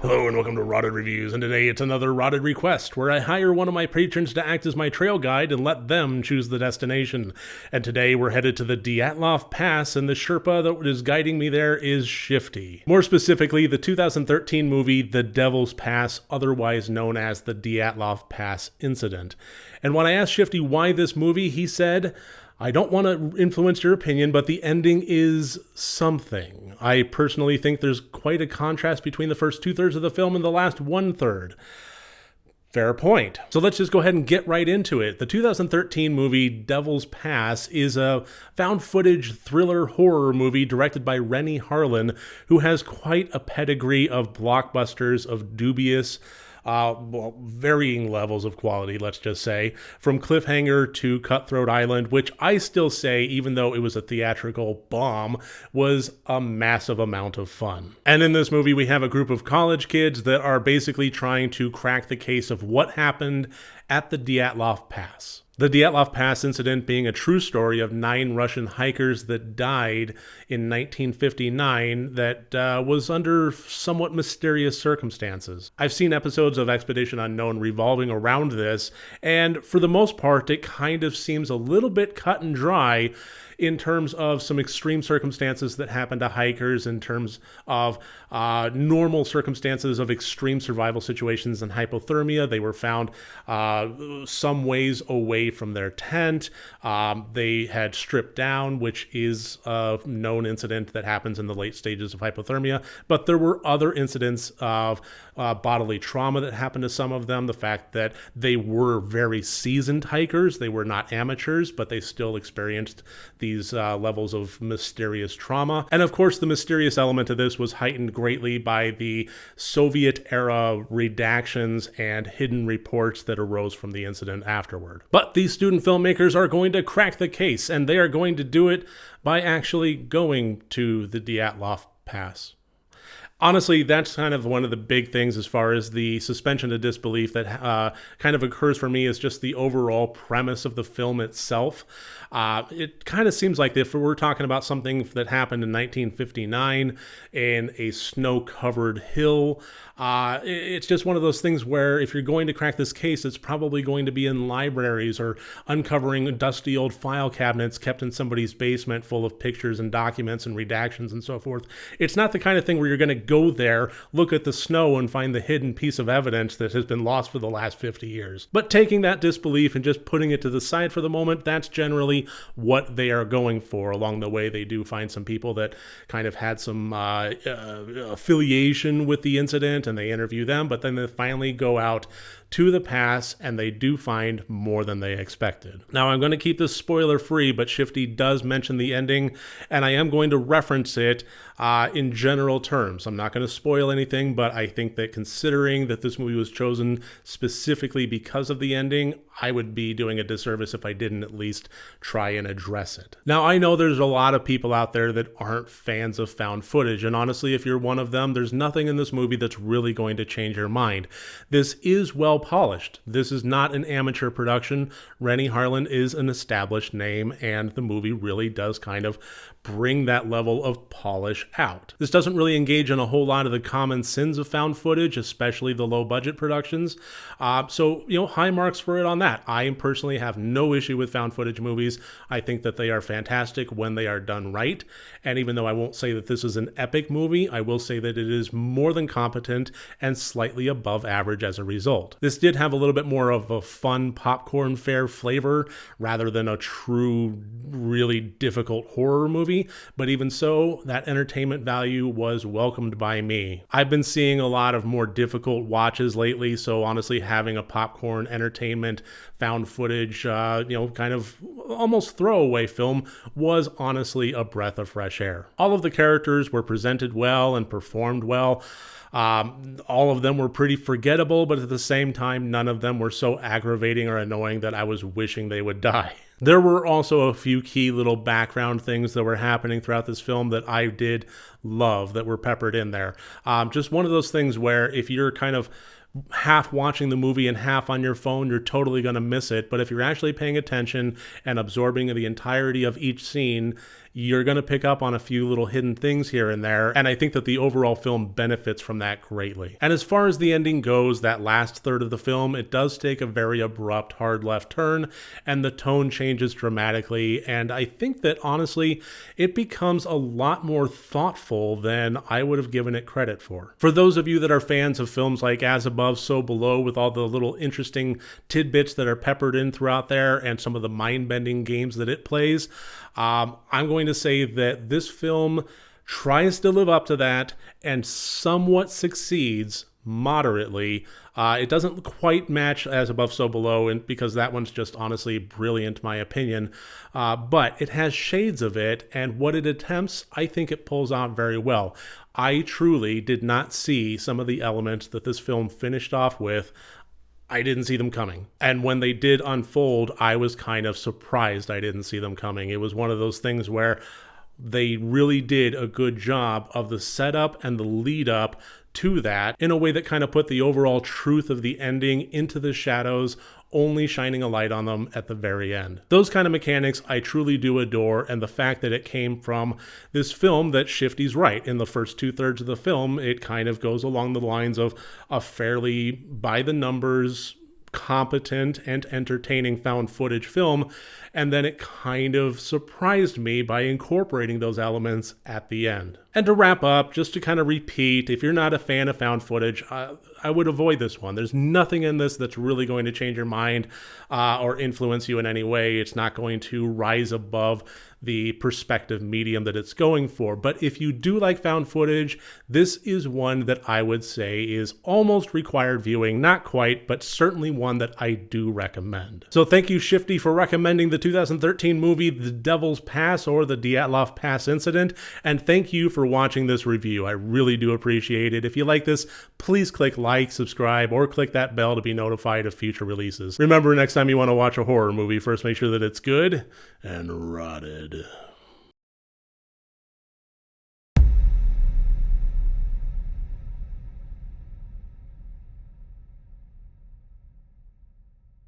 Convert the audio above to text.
Hello and welcome to Rotted Reviews, and today it's another Rotted Request, where I hire one of my patrons to act as my trail guide and let them choose the destination. And today we're headed to the Dyatlov Pass, and the Sherpa that is guiding me there is Shifty. More specifically, the 2013 movie 𝗘𝗾𝘂𝗶𝗽𝗺𝗀 Pass, otherwise known as the Dyatlov Pass Incident. And when I asked Shifty why this movie, he said, "I don't want to influence your opinion, but the ending is something. I personally think there's quite a contrast between the first 2/3 of the film and the last 1/3. Fair point. So let's just go ahead and get right into it. The 2013 movie 𝗘𝗾𝘂𝗶𝗽𝗺𝗀 Pass is a found footage thriller horror movie directed by Renny Harlan, who has quite a pedigree of blockbusters of dubious, varying levels of quality, let's just say, from Cliffhanger to Cutthroat Island, which I still say, even though it was a theatrical bomb, was a massive amount of fun. And in this movie, we have a group of college kids that are basically trying to crack the case of what happened at the Dyatlov Pass. The Dyatlov Pass incident being a true story of 9 Russian hikers that died in 1959 that was under somewhat mysterious circumstances. I've seen episodes of Expedition Unknown revolving around this, and for the most part, it kind of seems a little bit cut and dry in terms of some extreme circumstances that happen to hikers, in terms of normal circumstances of extreme survival situations and hypothermia. They were found some ways away from their tent. They had stripped down, which is a known incident that happens in the late stages of hypothermia. But there were other incidents of bodily trauma that happened to some of them. The fact that they were very seasoned hikers. They were not amateurs, but they still experienced these levels of mysterious trauma. And of course, the mysterious element of this was heightened greatly by the Soviet-era redactions and hidden reports that arose from the incident afterward. But these student filmmakers are going to crack the case, and they are going to do it by actually going to the Dyatlov Pass. Honestly, that's kind of one of the big things as far as the suspension of disbelief that kind of occurs for me, is just the overall premise of the film itself. It kind of seems like if we're talking about something that happened in 1959 in a snow-covered hill, it's just one of those things where if you're going to crack this case, it's probably going to be in libraries or uncovering dusty old file cabinets kept in somebody's basement full of pictures and documents and redactions and so forth. It's not the kind of thing where you're going to go there, look at the snow, and find the hidden piece of evidence that has been lost for the last 50 years. But taking that disbelief and just putting it to the side for the moment, that's generally what they are going for. Along the way, they do find some people that kind of had some affiliation with the incident, and they interview them, but then they finally go out to the pass, and they do find more than they expected. Now, I'm going to keep this spoiler-free, but Shifty does mention the ending, and I am going to reference it in general terms. I'm not going to spoil anything, but I think that considering that this movie was chosen specifically because of the ending, I would be doing a disservice if I didn't at least try and address it. Now, I know there's a lot of people out there that aren't fans of found footage, and honestly, if you're one of them, there's nothing in this movie that's really going to change your mind. This is well polished. This is not an amateur production. Renny Harlan is an established name, and the movie really does kind of bring that level of polish out. This doesn't really engage in a whole lot of the common sins of found footage, especially the low-budget productions. So, high marks for it on that. I personally have no issue with found footage movies. I think that they are fantastic when they are done right. And even though I won't say that this is an epic movie, I will say that it is more than competent and slightly above average as a result. This did have a little bit more of a fun popcorn fare flavor rather than a true, really difficult horror movie. But even so, that entertainment value was welcomed by me. I've been seeing a lot of more difficult watches lately, so honestly, having a popcorn entertainment found footage, kind of almost throwaway film was honestly a breath of fresh air. All of the characters were presented well and performed well. All of them were pretty forgettable, but at the same time, none of them were so aggravating or annoying that I was wishing they would die. There were also a few key little background things that were happening throughout this film that I did love that were peppered in there. Just one of those things where if you're kind of half watching the movie and half on your phone, you're totally going to miss it. But if you're actually paying attention and absorbing the entirety of each scene, you're going to pick up on a few little hidden things here and there, and I think that the overall film benefits from that greatly. And as far as the ending goes, that last third of the film, it does take a very abrupt, hard left turn, and the tone changes dramatically, and I think that honestly, it becomes a lot more thoughtful than I would have given it credit for. For those of you that are fans of films like As Above, So Below, with all the little interesting tidbits that are peppered in throughout there and some of the mind-bending games that it plays, I'm going to say that this film tries to live up to that and somewhat succeeds moderately. It doesn't quite match As Above, So Below, and because that one's just honestly brilliant, my opinion. But it has shades of it, and what it attempts, I think it pulls out very well. I truly did not see some of the elements that this film finished off with. I didn't see them coming. And when they did unfold, I was kind of surprised I didn't see them coming. It was one of those things where they really did a good job of the setup and the lead up to that in a way that kind of put the overall truth of the ending into the shadows, only shining a light on them at the very end. Those kind of mechanics I truly do adore, and the fact that it came from this film that Shifty's right. In the first 2/3 of the film, it kind of goes along the lines of a fairly by-the-numbers, competent and entertaining found footage film, and then it kind of surprised me by incorporating those elements at the end. And to wrap up, just to kind of repeat, if you're not a fan of found footage, I would avoid this one. There's nothing in this that's really going to change your mind or influence you in any way. It's not going to rise above the perspective medium that it's going for. But if you do like found footage, this is one that I would say is almost required viewing. Not quite, but certainly one that I do recommend. So thank you, Shifty, for recommending the 2013 movie The Devil's Pass, or the Dyatlov Pass Incident, and thank you for watching this review. I really do appreciate it. If you like this, please click like, subscribe, or click that bell to be notified of future releases. Remember, next time you want to watch a horror movie, first make sure that it's good and rotted.